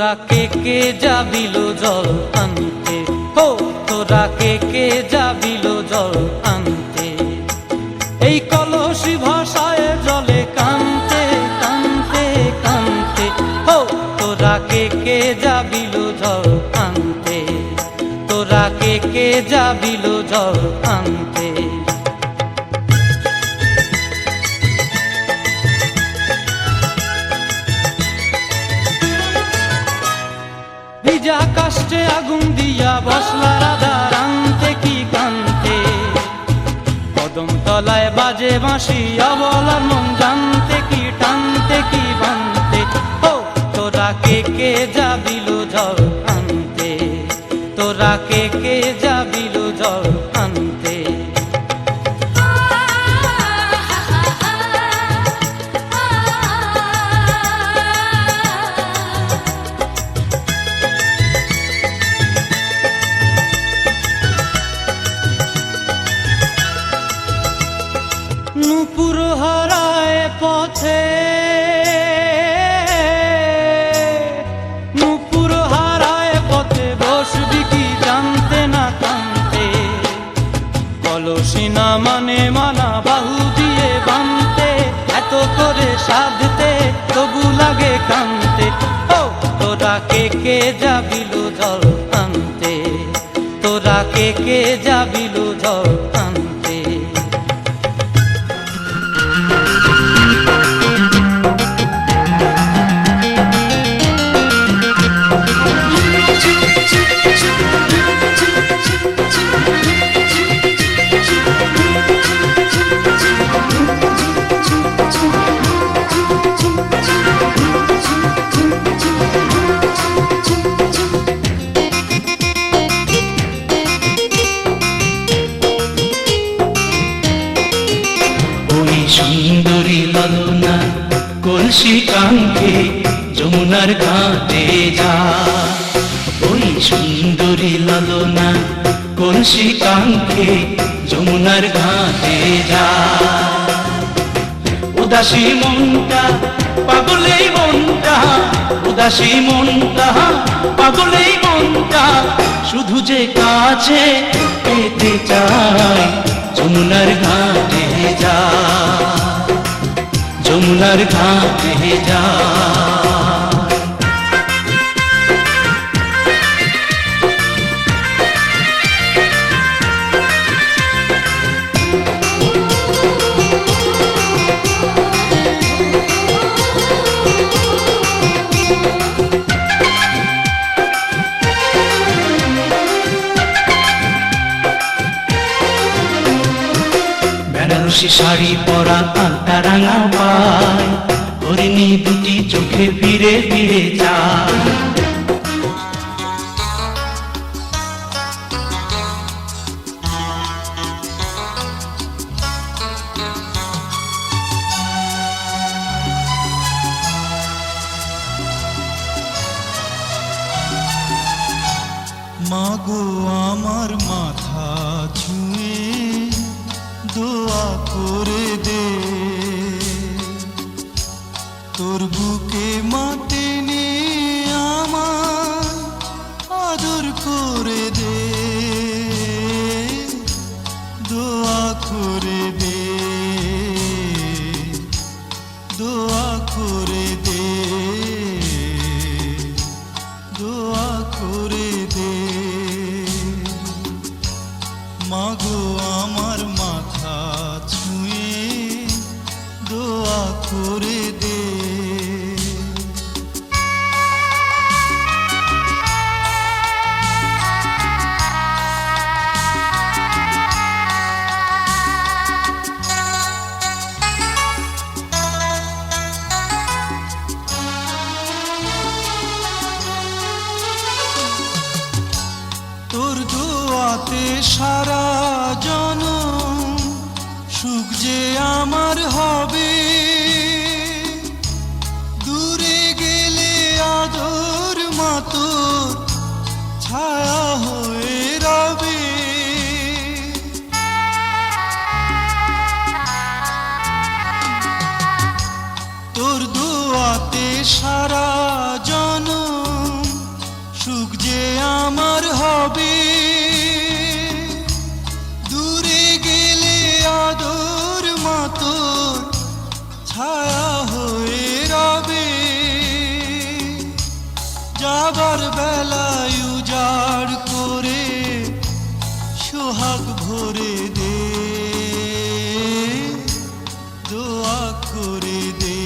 তোরা কে যাবিল জল আনতে, হো তোরা কে যাবিল জল আনতে। এই কলসি ভাষায় জলে কানতে কানতে কানতে, হো তোরা কে যাবিল জল আনতে, তোরা কে যাবিল জল আনতে। ভিজা কাষ্টে আগুন দিয়া বসলা রাধা রানতে কি কানতে, কদম তলায় বাজে বাঁশি অবলার মন জানতে কি টানতে কি বানতে। ও তোরা কে যাবিল জল আনতে, তোরা কে যাবিল জল আনতে। নূপুর হারায় পথে, নূপুর হারায় পথে বসবি কি জানতে না কানতে। কলসি না মানে মানা বাহু দিয়ে বানতে, এত করে সাধতে তবু লাগে কানতে। ও তোরা কে যাবিল জল আনতে, তোরা কে যাবিল জল আনতে। সুন্দরী লালনা কলসি কাঙ্ক্ষে যমুনার ঘাটে যা। ওই সুন্দরী লালনা কলসি কাঙ্ক্ষে যমুনার ঘাটে যা। উদাসী মনটা পাগলেই মনটা, উদাসী মনটা পাগলেই মনটা, শুধু যে কাছে পেতে চায় যমুনার ঘাটে যা, যমুনার ঘাটে যা। বেনারসি শাড়ি পরা আলতা রাঙা পায়, হরিণী দুটি চোখে ফিরে ফিরে যায়। মাগো আমার মাথা ছুঁয়ে দোয়া করে দে, তোর বুকে মাটি নিয়ে আমার আদর করে দে, দোয়া করে দে, দোয়া করে দে, দোয়া করে দে। মাগো আমার মাথা ছুঁয়ে দোয়া করে দে। তোর দোয়াতে সারা জনম সুখ যে আমার হবে, দূরে গেলে আদর মাতোর ছায়া হয়ে রবে। তোর দোয়াতে সারা জনম যে আমার হবে, দূরে গেলে আদর মাতোর ছায়া হয়ে রবে। যাবার বেলায় উজাড় করে সোহাগ ভরে দে, দোয়া করে দে,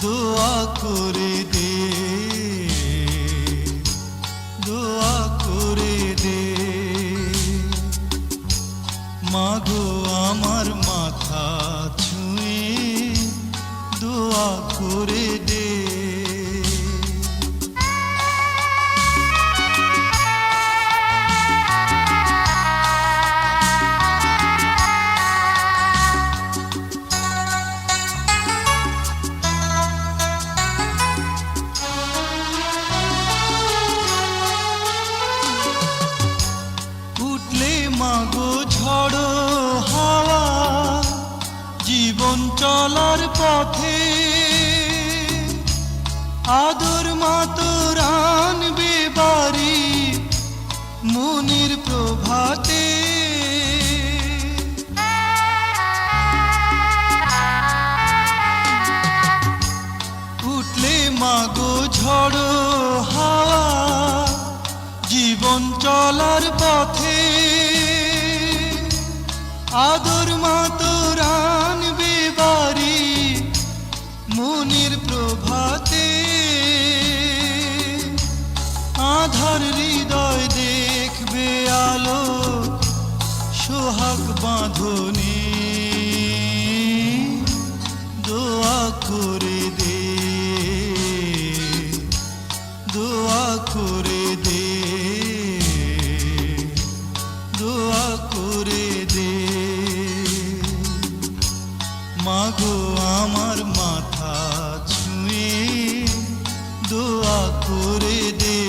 দোয়া করে দে, দোয়া করে দে। মাগো আমার মাথা ছুঁয়ে দোয়া করে দে। উঠলে মাগো ঝড়ো হাওয়া জীবন চলার পথে, আদর মাতোর আনবে বাড়ি মনের প্রভাতে। উঠলে মাগো ঝড়ো হাওয়া জীবন চলার পথে, আদর মাতোর আনবে বাড়ি মনের প্রভাতে। আধার হৃদয় দেখবে আলো সোহাগ বাঁধনে, দোয়া করে দে, দোয়া করে দে, দোয়া করে দে। মাগো আমার মাথা ছুঁয়ে দোয়া করে দে।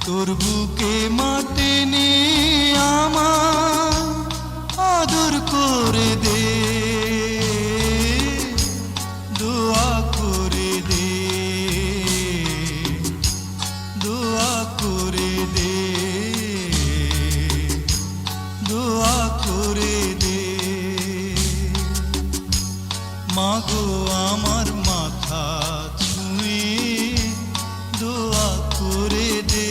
তোর বুকে মাটি নে আমার আদর করে দে, দোয়া করে দে, দোয়া করে দে, দোয়া করে দে। মাগো আমার মাথা ছুঁয়ে দোয়া করে দে।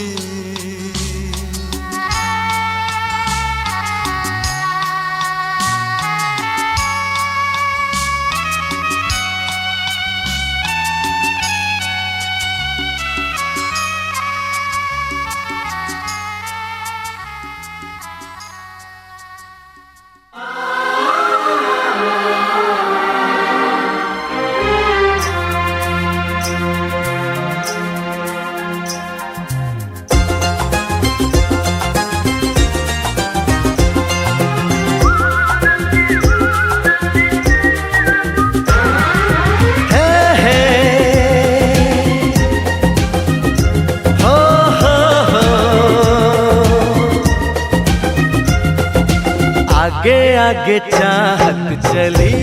आगे आगे चाहत चली,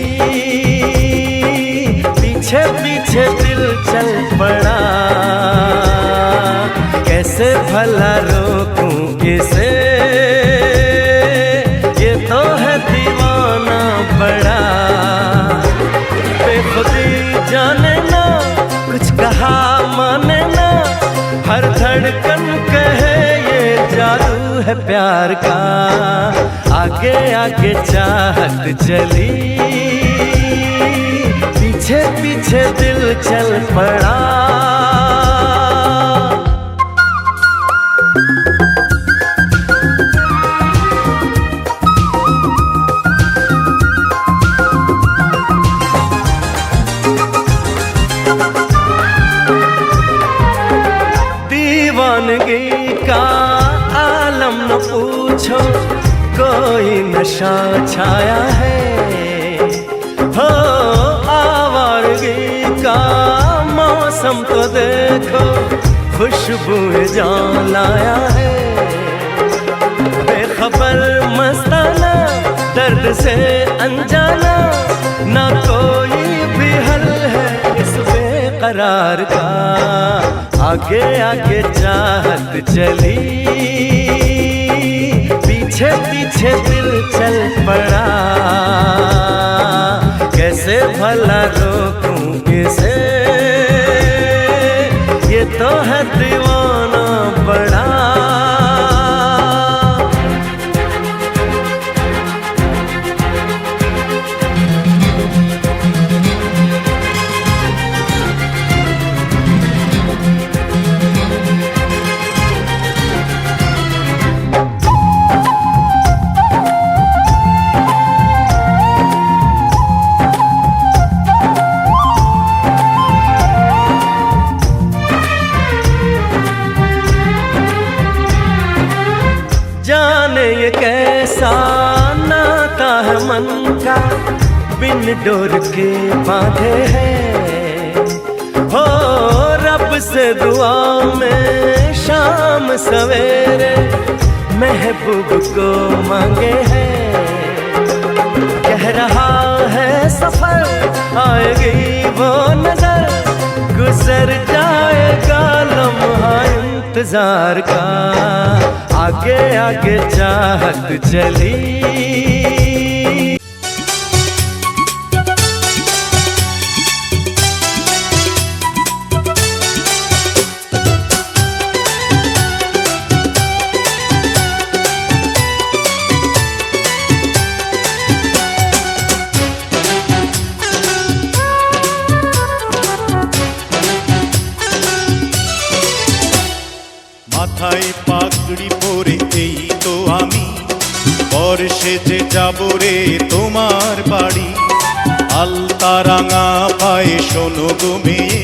पीछे पीछे दिल चल पड़ा। कैसे भला रोकूं इसे, ये तो है दीवाना बड़ा। बेखुदी जाने ना, कुछ कहा माने ना, हर धड़कन कहे ये जादू है प्यार का। आगे आगे चाहत चली, पीछे पीछे दिल चल पड़ा। दीवानगी का आलम न पूछो, कोई नशा छाया है। हो आवारगी का मौसम तो देखो, खुशबू जान लाया है। बेखबर मस्ताना, दर्द से अनजाना, ना कोई भी हल है इस बेकरार का। आगे आगे चाहत चली, पीछे पीछे दिल चल पड़ा। कैसे भला रोकूं इसे, ये तो है दीवाना बड़ा। जाने ये कैसा नाता है मन का, बिन डोर के बांधे हैं। हो रब से दुआ में शाम सवेरे महबूब को मांगे हैं। कह रहा है सफर आएगी वो नजर, गुजर जाएगा लम्हा इंतजार का। आगे आगे चाहत चली। মাথায় পাগড়ি পরে এই তো আমি, বর্ষে যে যাবো রে তোমার বাড়ি। আলতা রাঙা পায়ে শোনো গো মেয়ে,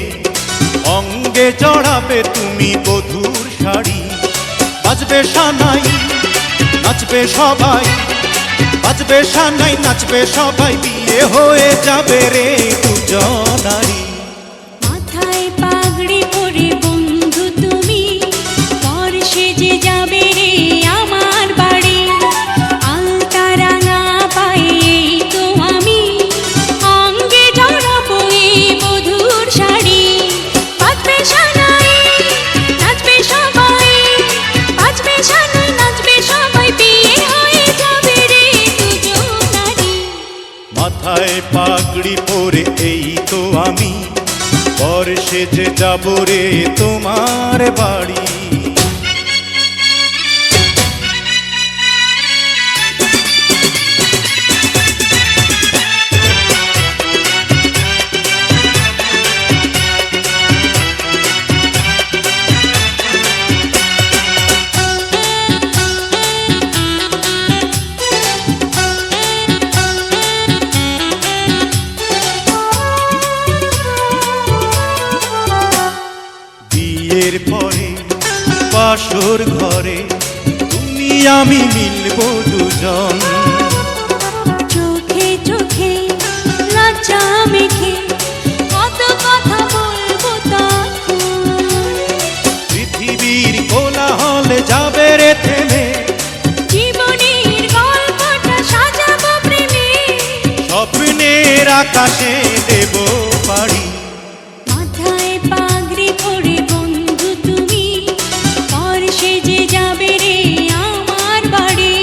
অঙ্গে জড়াবে তুমি বধূর শাড়ি। বাজবে সানাই নাচবে সবাই, বাজবে সানাই নাচবে সবাই, বিয়ে হয়ে যাবে রে দুজনারি। মাথায় পাগড়ি পরে বন্ধু তুমি, বর্ষে যে যাবে রে আমার বাড়ি। আলতা রাঙা পায়ে তো আমি, অঙ্গে জড়াবো এই বধূর শাড়ি। বাজবে সানাই নাচবে সবাই, বাজবে সানাই নাচবে সবাই, বিয়ে হয়ে যাবে রে দুজনারি। মাথায় পাগড়ি পরে এই তো আমি, বর্ষে যে যাবো রে তোমার বাড়ি। বিয়ের পরে বাসর ঘরে তুমি আমি মিলবো দুজন। চোখে চোখে লজ্জা মেখে কত কথা বলবো তখন। পৃথিবীর কোলাহলে যাবে রে থেমে, জীবনের গল্পটা সাজাবো প্রেমে, স্বপ্নের আকাশে দেব পাড়ি। মাথায় পাগড়ি পরে বন্ধু তুমি, বর্ষে যে যাবে রে আমার বাড়ি।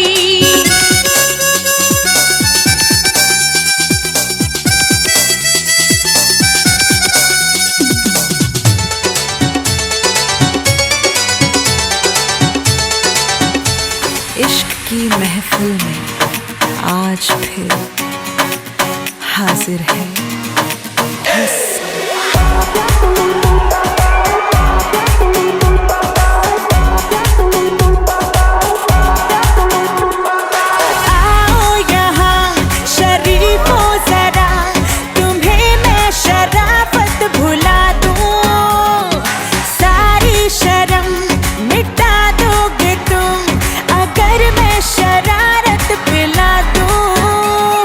इश्क की महफिल में आज फिर हाजिर है आओ यहाँ शरीफों जरा, तुम्हें मैं शराफत भुला दूं। सारी शर्म मिटा दोगे तुम, अगर मैं शरारत पिला दूं।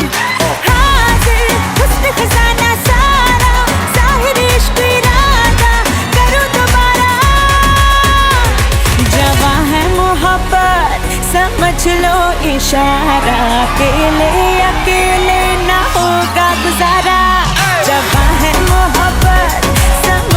हाजिर हुस्न खजाना सारा, ज़ाहिर इश्क इरादा करूं दोबारा। जवां है मोहब्बत समझ लो इशारा, अकेले ना होगा गुजारा। जवां है मोहब्बत समझ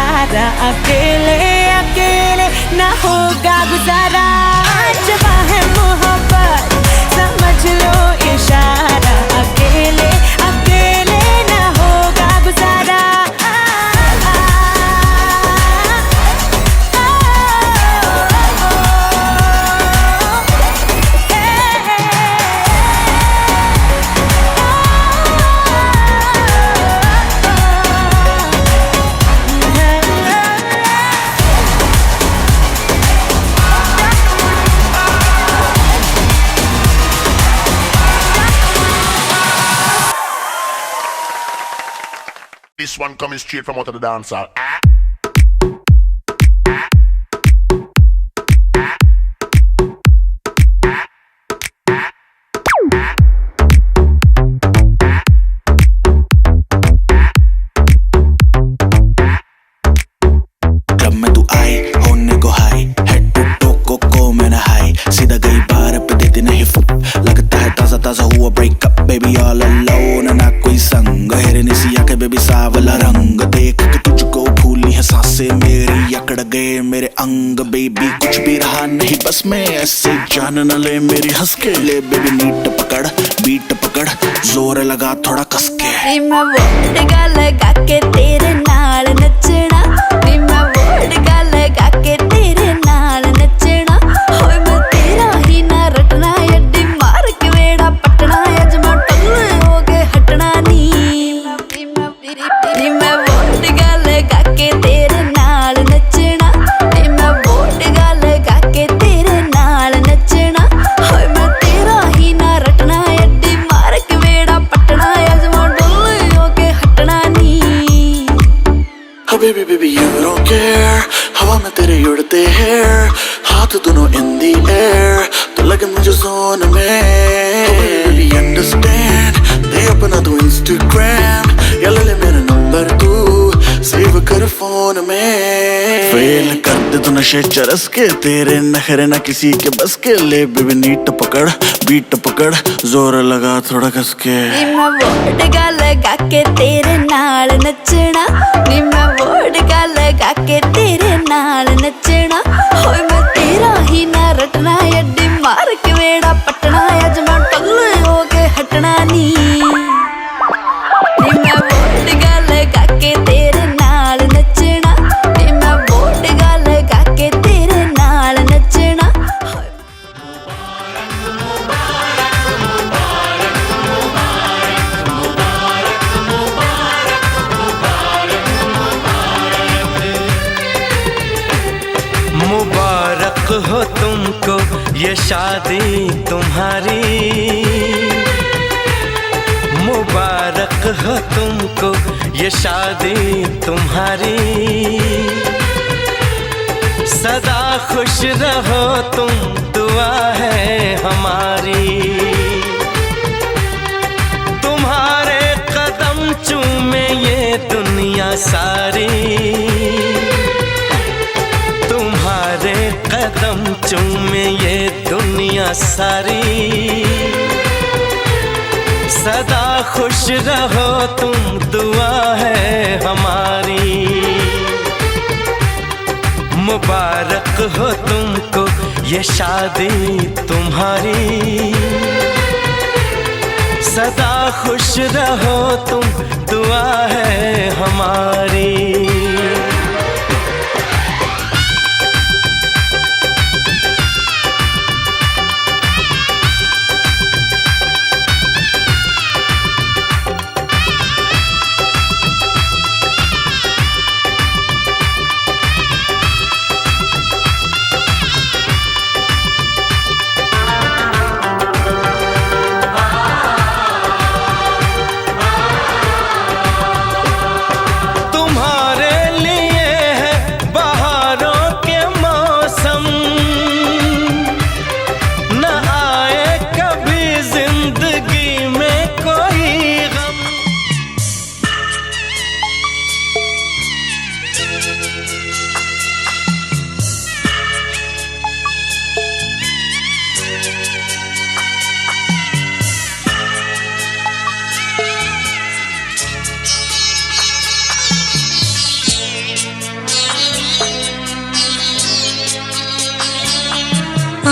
इशारा अकेले अकेले ना होगा गुजारा जवां है मोहब्बत समझ लो इशारा अकेले अकेले ना होगा गुजारा This one coming straight from out of the dancehall. Club में तू आई होने को हाई हेड टू टो को मैंने हाई सीधा गई बार पे देती नहीं फुक लगता है ताजा ताजा हुआ ब्रेकअप बेबी ऑल अलोन ना कोई संग हेरनी सी आके बेबी सावला रंग देख के तुझको फूली है सांसें मेरी अकड़ गए मेरे अंग बेबी कुछ भी रहा नहीं बस मैं ऐसे जान न ले मेरी हंस के ले बेबी नीट पकड़ बीट पकड़ जोर लगा थोड़ा कस के मैं वोट लगा के तेरे नाल नचना मैं वोट लगा के तेरे नाल नचना होए मैं तेरा ही ना रटना अड्डी मार के वेड़ा पटना अज मैं टल्ले हो के हटना नी मैं वोट लगा के तेरे नाल नचना मैं वोट लगा के तेरे नाल नचना होए मैं तेरा ही ना रटना अड्डी मार के वेड़ा पटना अज मैं टल्ले हो के हटना नी Oh baby baby you don't care हवा में तेरे उड़ते हैं हाथ दोनों in the air तो लगे मुझे जोन में Oh baby baby understand दे अपना तू Instagram या ले ले मेरा नंबर तू सेव कर फोन में फेल कर दे तू नशे चरस के तेरे नखरे ना किसी के बस के ले बेबी नीट पकड़ बीट पकड़ जोर लगा थोड़ा कस के मैं वोट लगा के तेरे नाल नचना मैं वोट लगा के तेरे नाल नचना होए मैं तेरा ही ना रटना अड्डी मार के वेड़ा पटना अज मैं टल्ले हो के हटना नी मैं वोट लगा के तेरे नाल नचना मैं वोट लगा के तेरे नाल नचना मुबारक हो तुमको ये शादी तुम्हारी मुबारक हो तुमको ये शादी तुम्हारी सदा खुश रहो तुम दुआ है हमारी तुम्हारे कदम चूमे ये दुनिया सारी तुम्हारे कदम चूमे ये दुनिया सारी सदा खुश रहो तुम दुआ है हमारी मुबारक हो तुमको ये शादी तुम्हारी सदा खुश रहो तुम दुआ है हमारी तुम्हारे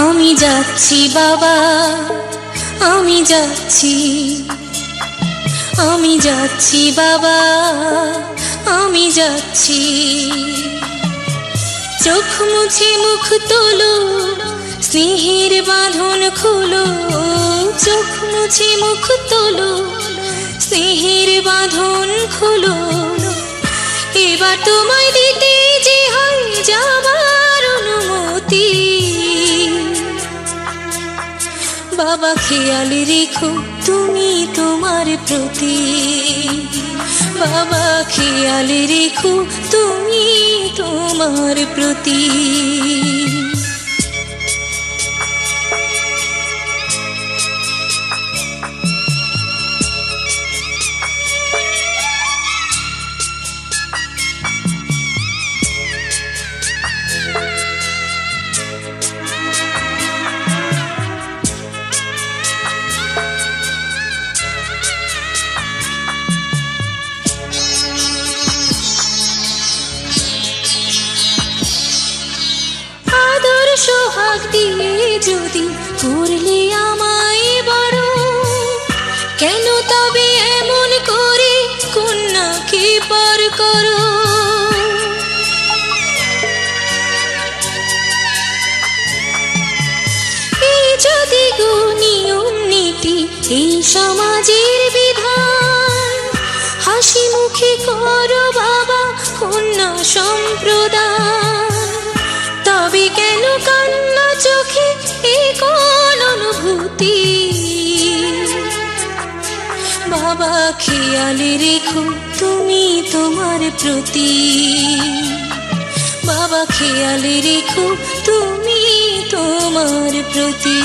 আমি যাচ্ছি বাবা, আমি যাচ্ছি, আমি যাচ্ছি বাবা, আমি যাচ্ছি। চোখ মুছে মুখ তোলো, স্নেহের বাঁধন খোলো, চোখ মুছে মুখ তোলো, স্নেহের বাঁধন খোলো। এবার তোমায় দিতে যে হয় যাবার অনুমতি। বাবা খেয়াল রেখো তুমি তোমার প্রতি, বাবা খেয়াল রেখো তুমি তোমার প্রতি। সোহাগ দিয়ে যদি করলে আমায় বড়, কেন তবে এমন করে কন্যাকে পার করো। এই যদি গো নিয়ম নীতি, এই সমাজের বিধান, হাসি মুখে করো বাবা কন্যা সম্প্রদান। তবে কেন কান্না চোখে এই কোন অনুভূতি। বাবা খেয়াল রেখো তুমি তোমার প্রতি, বাবা খেয়াল রেখো তুমি তোমার প্রতি।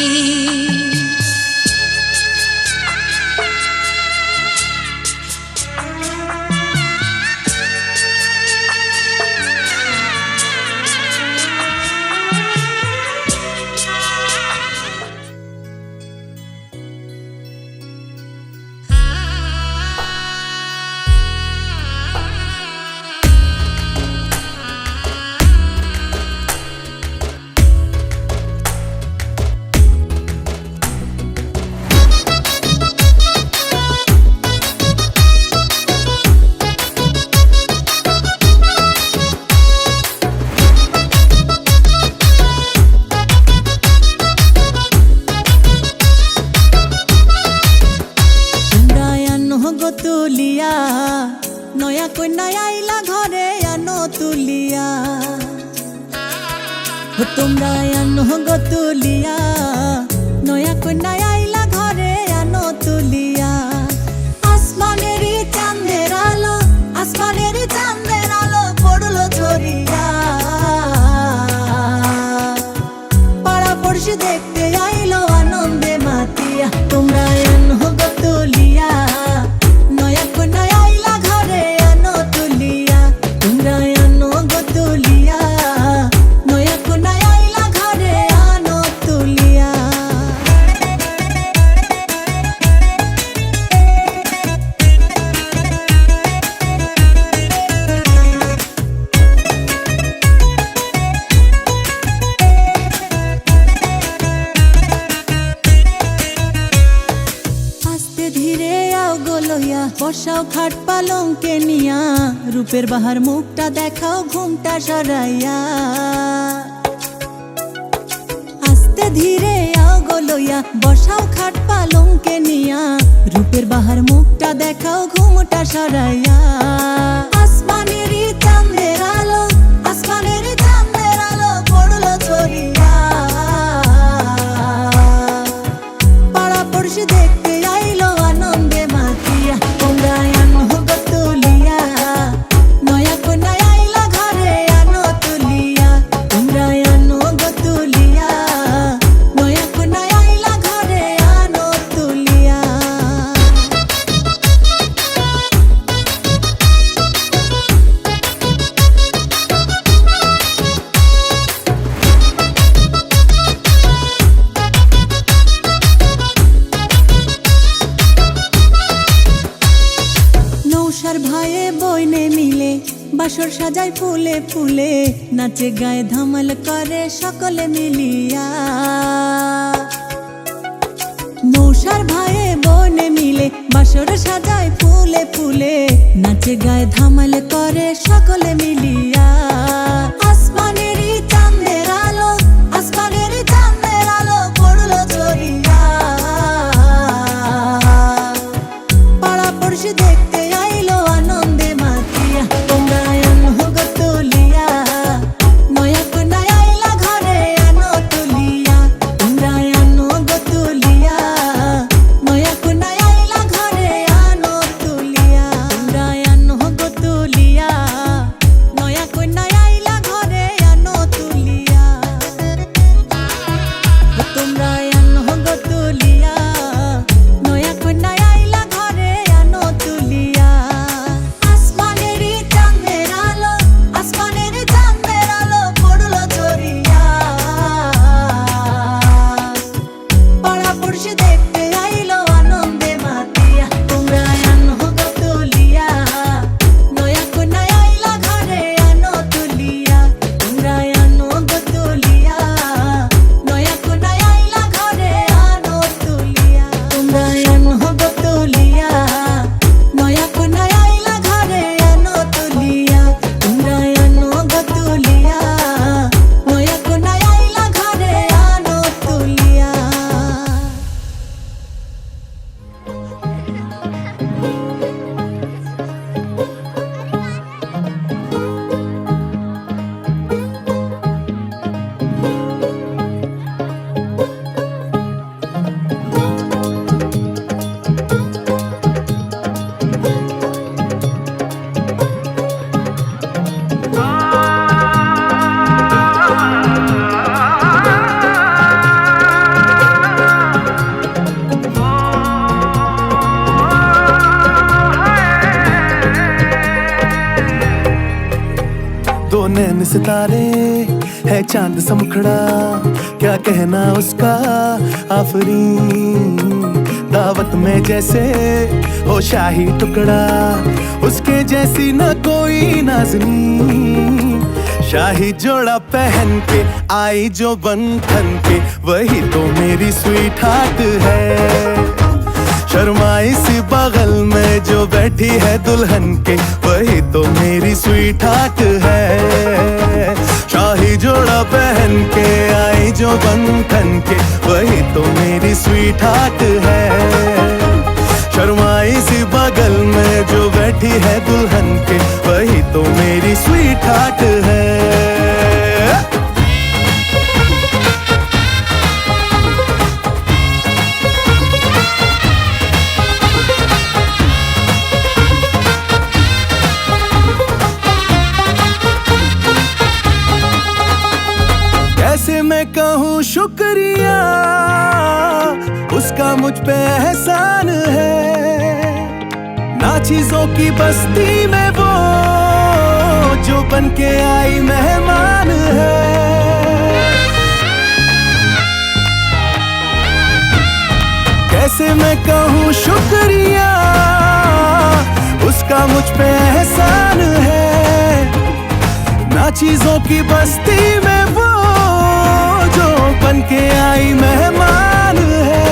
তুলিয়া নয়া কন্যা আইলা ঘরে আনো তুলিয়া, তোমরা আনো গো তুলিয়া, নয়া কন্যা আইলা ঘরে আনো তুলিয়া। আসমানের চাঁদের আলো, আসমানের চাঁদের আলো পড়লো ঝরিয়া, পাড়া পড়শি দেখতে আইলো আনন্দে মাতিয়া। তোমরা আনো গো তুলিয়া, নয়া কন্যা আইলা ঘরে আনো তুলিয়া, তোমরা আনো গো তুলিয়া, নয়া কন্যা আইলা ঘরে আনো তুলিয়া। আস্তে ধীরে আও গোলইয়া, বসাও খাট পালঙ্কে নিয়া, রূপের বাহার মুখটা দেখাও ঘুমটা সরাইয়া। আস্তে ধীরে আও গোলইয়া, বসাও খাট পালঙ্কে নিয়া, রূপের বাহার মুখটা দেখাও ঘুমটা সরাইয়া। আসমানের চাঁদের আলো, আসমানের চাঁদের আলো পড়লো ঝরিয়া, পাড়া পড়শি দেখতে আইলো আনন্দে মাতিয়া। তোমরা আনো গো তুলিয়া, নয়া কন্যা আইলা ঘরে আনো তুলিয়া, তোমরা আনো গো তুলিয়া, নয়া কন্যা আইলা ঘরে আনো তুলিয়া। সাজায় ফুলে ফুলে, নাচে গায়ে ধামাল করে সকলে মিলিয়া। মৌসার ভাইয়ে বনে মিলে বাসর সাজায় ফুলে ফুলে, নাচে গায়ে ধামাল করে সকলে মিলিয়া। আসমানেরই চাঁদের আলো, আসমানেরই চাঁদের আলো পড়লো ঝরিয়া। পাড়া পড়শি দেখতে আইলো আনন্দে মাতিয়া, তোমরা আনো গো তুলিয়া, নয়া কন্যা আইলা ঘরে আনো তুলিয়া। তোমরা আনো গো তুলিয়া, নয়া কন্যা আইলা ঘরে আনো তুলিয়া। তোমরা আনো গো তুলিয়া, নয়া কন্যা আইলা ঘরে আনো তুলিয়া। তোমরা আনো গো তুলিয়া, নয়া কন্যা আইলা ঘরে আনো তুলিয়া। আসমানেরই চাঁদের আলো, আসমানেরই চাঁদের আলো পড়লো ঝরিয়া। পাড়া পড়শি দেখতে আইলো আনন্দে মাতিয়া, তোমরা আনো গো তুলিয়া, নয়া কন্যা আইলা ঘরে আনো তুলিয়া। তোমরা আনো গো তুলিয়া, নয়া কন্যা আইলা ঘরে আনো তুলিয়া। তোমরা আনো গো তুলিয়া, নয়া কন্যা আইলা ঘরে আনো তুলিয়া। তোমরা আনো গো তুলিয়া, নয়া কন্যা আইলা ঘরে আনো তুলিয়া। दो नैन सितारे है चांद सा मुखड़ा, क्या कहना उसका आफरीन। दावत में जैसे हो शाही टुकड़ा, उसके जैसी न कोई नाज़नीन। शाही जोड़ा पहन के आई जो बंधन के, वही तो मेरी स्वीट हार्ट है। शर्माई सी बगल में जो बैठी है दुल्हन के, वही तो मेरी स्वीट हार्ट है। शाही जोड़ा पहन के आई जो बंधन के, वही तो मेरी स्वीट हार्ट है। शर्माई सी बगल में जो बैठी है दुल्हन के, वही तो मेरी स्वीट हार्ट है। कैसे मैं कहूँ शुक्रिया, उसका मुझ पे एहसान है। ना चीजों की बस्ती में वो जो बन के आई मेहमान है। कैसे मैं कहूँ शुक्रिया, उसका मुझ पे एहसान है। ना चीजों की बस्ती में वो जो बन के आई मेहमान है।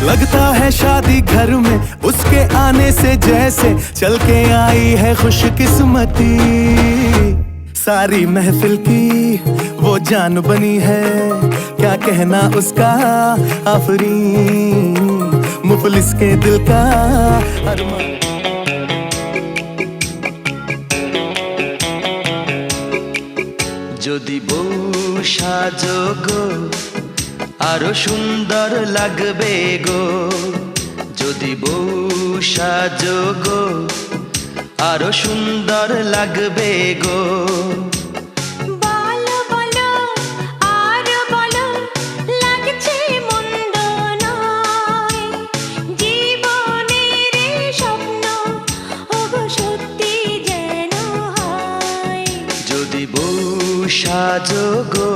लगता है शादी घर में उसके आने से जैसे चल के आई है खुशकिस्मती। सारी महफिल की वो जान बनी है, क्या कहना उसका आफरीन। मुफलिस के दिल का अरमान। যদি বউ সাজো গো আরো সুন্দর লাগবে গো। যদি বউ সাজো গো আরো সুন্দর লাগবে গো। বলো বলো আর বলো, লাগছে মন্দ নয়। জীবনের স্বপ্ন ওগো সত্যি যেন হয়। যদি বউ সাজো গো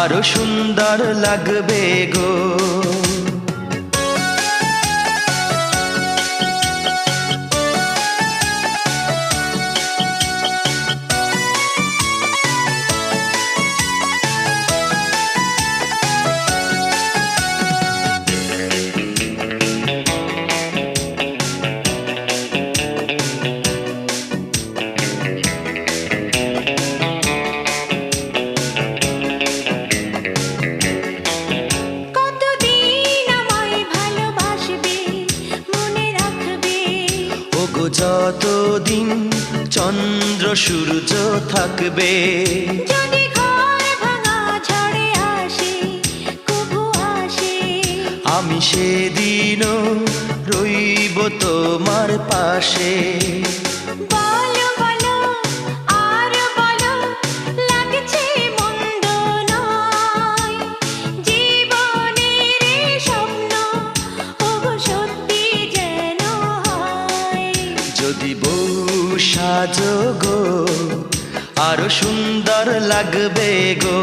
আরো সুন্দর লাগবে গো। সূর্য থাকবে। যদি ঘর ভাঙা ঝড়ে আসে কভু আসে, আমি সেদিনও রইব তোমার পাশে। বলো বলো আর বলো লাগছে মন্দ নয়, জীবনের এই স্বপ্ন ওগো সত্যি যেন হয়। যদি বউ সাজো গো আরো সুন্দর লাগবে গো।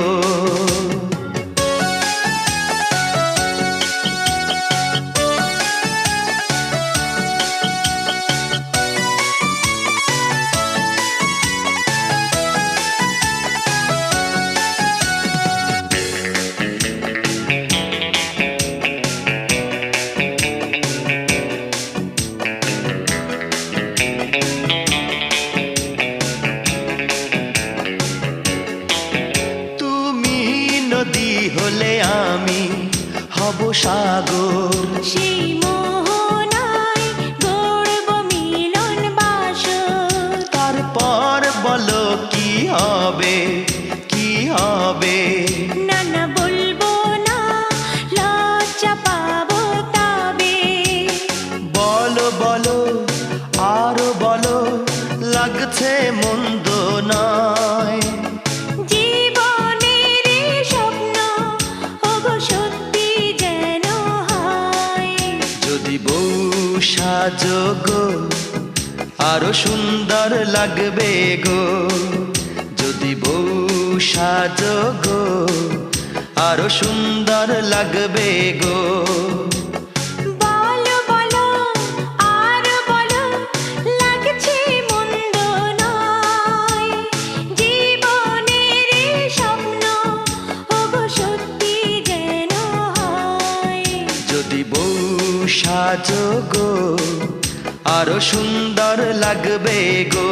নদী হলে আমি হব সাগর, সেই মোহনায় গড়ব মিলন বাসর। তারপর বলো কি হবে কি হবে। না না বলবো না, লজ্জা পাবো তবে। বলো বলো আরো বলো লাগছে মন্দ নয়, জীবনের এই স্বপ্ন ওগো সত্যি যেন হয়। যদি বউ সাজো গো আরো সুন্দর লাগবে গো। যদি বউ সাজো গো আরো সুন্দর লাগবে গো। বলো বলো আর বলো লাগছে মন্দ নয়, জীবনের এই স্বপ্ন ওগো সত্যি যেন হয়। যদি বউ সাজো গো আরো সুন্দর লাগবে গো।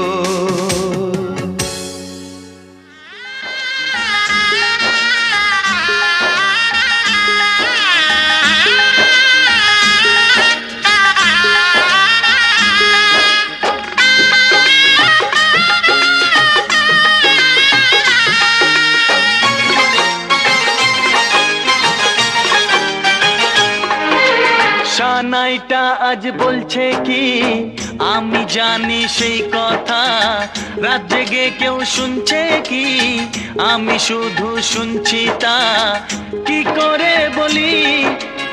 সানাইটা আজ বলছে কি আমি জানি সেই কথা, রাত জেগে কেউ শুনছে কি আমি শুধু শুনছি তা। কি করে বলি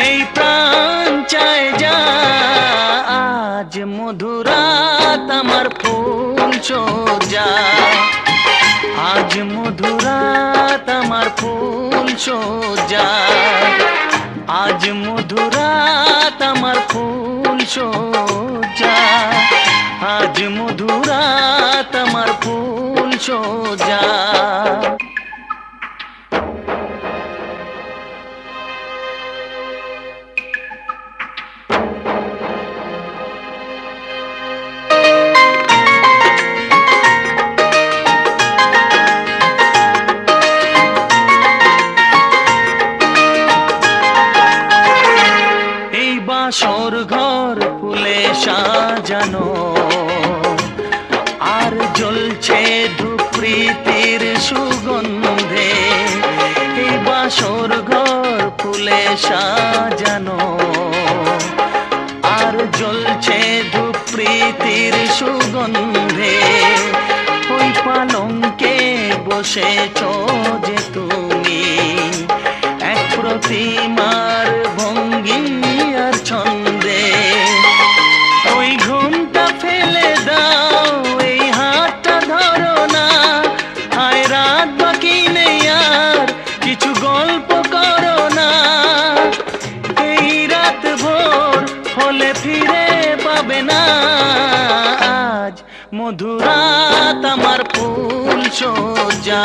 এই প্রাণ চায় যা, আজ মধুরাত আমার ফুল সোজা। আজ মধুরাত আমার ফুল সোজা। আজ মধুরাত আমার ফুল সোজা। আজ মধুরাত আমার ফুল সোজা। বাসর ঘর ফুলে সাজানো আর জ্বলছে ধূপ প্রীতির সুগন্ধে। এই বাসর ঘর ফুলে সাজানো আর জ্বলছে ধূপ প্রীতির সুগন্ধে। ওই পালঙ্কে বসেছ যে তুমি এক প্রতিমার ভঙ্গি আর ছন্দে। ওই ঘুমটা ফেলে দাও এই হাতটা ধরো না, হায় রাত বাকি নেই আর কিছু গল্প করো না। এই রাত ভোর হলে ফিরে পাবে না, আজ মধুরাত আমার ফুল সোজা।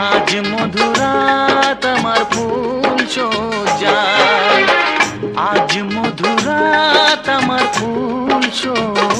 আজ মধুরাত আমার ফুল সোজা। আজ মধুরাত আমার ফুল সোজা।